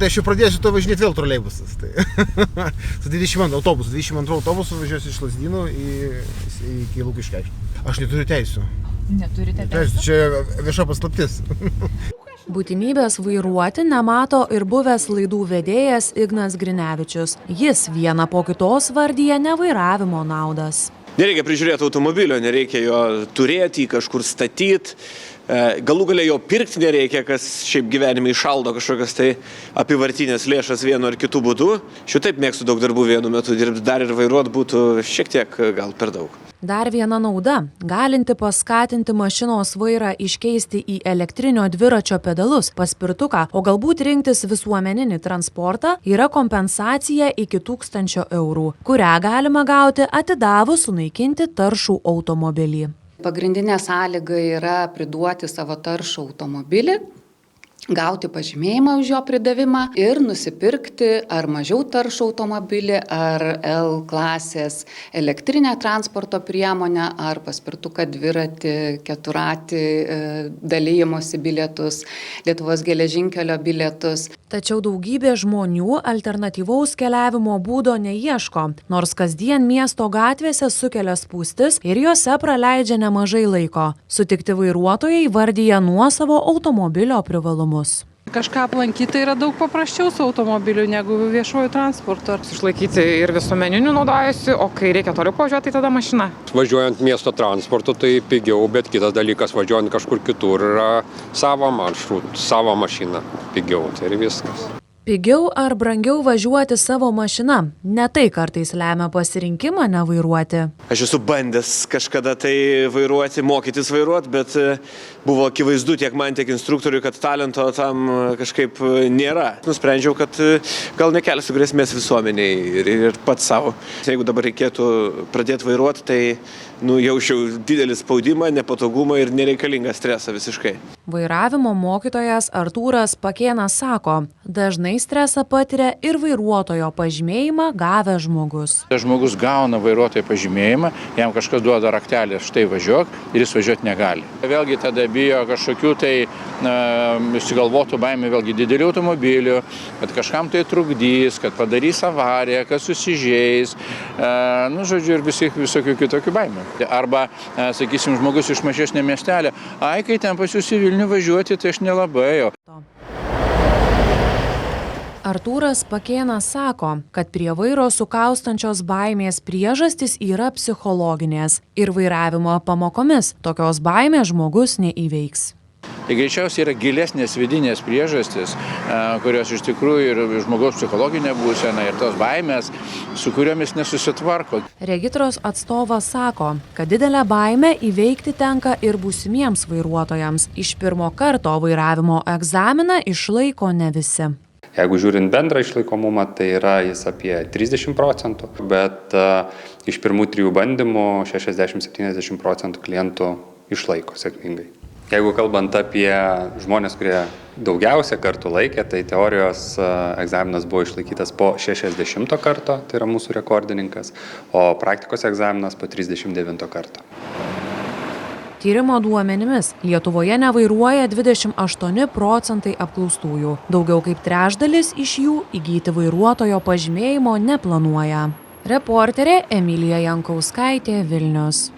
Tai aš jau pradėsiu to važinėti vėl troleibusas. Tai. Su 22 autobusu važiuosiu iš Lazdynų iki Lukiškių aikštės. Aš neturiu teisių. Neturite teisių? Čia vieša paslaptis. Būtinybės vairuoti nemato ir buvęs laidų vedėjas Ignas Grinevičius. Jis vieną po kitos vardija nevairavimo naudas. Nereikia prižiūrėti automobilio, nereikia jo turėti, kažkur statyti. Galų galia jo pirkti nereikia, kas šiaip gyvenime išaldo kažkokias tai apyvartinės lėšas vienu ar kitu būdu. Šitaip mėgstu daug darbų vienu metu dirbti, dar ir vairuoti būtų šiek tiek gal per daug. Dar viena nauda – galinti paskatinti mašinos vairą iškeisti į elektrinio dviračio pedalus, paspirtuką, o galbūt rinktis visuomeninį transportą yra kompensacija iki 1000 eurų, kurią galima gauti atidavus sunaikinti taršų automobilį. Pagrindinė sąlyga yra priduoti savo taršų automobilį, gauti pažymėjimą už jo pridavimą ir nusipirkti ar mažiau taršų automobilį, ar L klasės elektrinę transporto priemonę, ar paspirtuką, dviratį, keturatį, dalijimosi bilietus, Lietuvos geležinkelio bilietus. Tačiau daugybė žmonių alternatyvaus keliavimo būdo neieško, nors kasdien miesto gatvėse sukelia spūstis ir jose praleidžia nemažai laiko. Sutikti vairuotojai vardija nuosavo automobilio privalumus. Kažką aplankyti yra daug paprasčiau su automobiliu negu viešuoju transportu. Išlaikyti ir visuomeniniu naudojasi, o kai reikia toliau važiuoti, tai tada mašina. Važiuojant miesto transportu tai pigiau, bet kitas dalykas važiuojant kažkur kitur yra savo maršrutą, savo mašiną pigiau, tai ir viskas. Pigiau ar brangiau važiuoti savo mašina? Ne tai kartais lemia pasirinkimą nevairuoti. Aš esu bandęs kažkada tai vairuoti, mokytis vairuoti, bet buvo akivaizdu tiek man, tiek instruktoriui, kad talento tam kažkaip nėra. Nusprendžiau, kad gal nekelsiu grėsmės visuomeniai ir pats savo. Jeigu dabar reikėtų pradėti vairuoti, tai jaučiau didelį spaudimą, nepatogumą ir nereikalingą stresą visiškai. Vairavimo mokytojas Artūras Pakėnas sako, dažnai stresą patiria ir vairuotojo pažymėjimą gavęs žmogus. Žmogus gauna vairuotojo pažymėjimą, jam kažkas duoda raktelį, štai važiuok, ir jis važiuoti negali. Vėlgi tada bijo kažkokių tai išsigalvotų baimių, vėlgi didelių automobilių, kad kažkam tai trukdys, kad padarys avariją, kad susižeis, žodžiu, ir visokių kitokių baimių. Arba, sakysim, žmogus iš mažesnio miestelio, kai ten pas jūs į Vilnių važiuoti, tai aš nelabai. Artūras Pakėnas sako, kad prie vairo sukaustančios baimės priežastys yra psichologinės ir vairavimo pamokomis tokios baimės žmogus neįveiks. Tai greičiausiai yra gilesnės vidinės priežastys, kurios iš tikrųjų ir žmogaus psichologinė būsena ir tos baimės, su kuriomis nesusitvarko. Regitros atstovas sako, kad didelę baimę įveikti tenka ir būsimiems vairuotojams. Iš pirmo karto vairavimo egzaminą išlaiko ne visi. Jeigu žiūrint bendrą išlaikomumą, tai yra jis apie 30%, bet iš pirmų 3 bandymų 60–70% klientų išlaiko sėkmingai. Jeigu kalbant apie žmonės, kurie daugiausia kartų laikė, tai teorijos egzaminas buvo išlaikytas po 60 karto, tai yra mūsų rekordininkas, o praktikos egzaminas po 39 karto. Tyrimo duomenimis Lietuvoje nevairuoja 28% apklaustųjų. Daugiau kaip trečdalis iš jų įgyti vairuotojo pažymėjimo neplanuoja. Reporterė Emilija Jankauskaitė, Vilnius.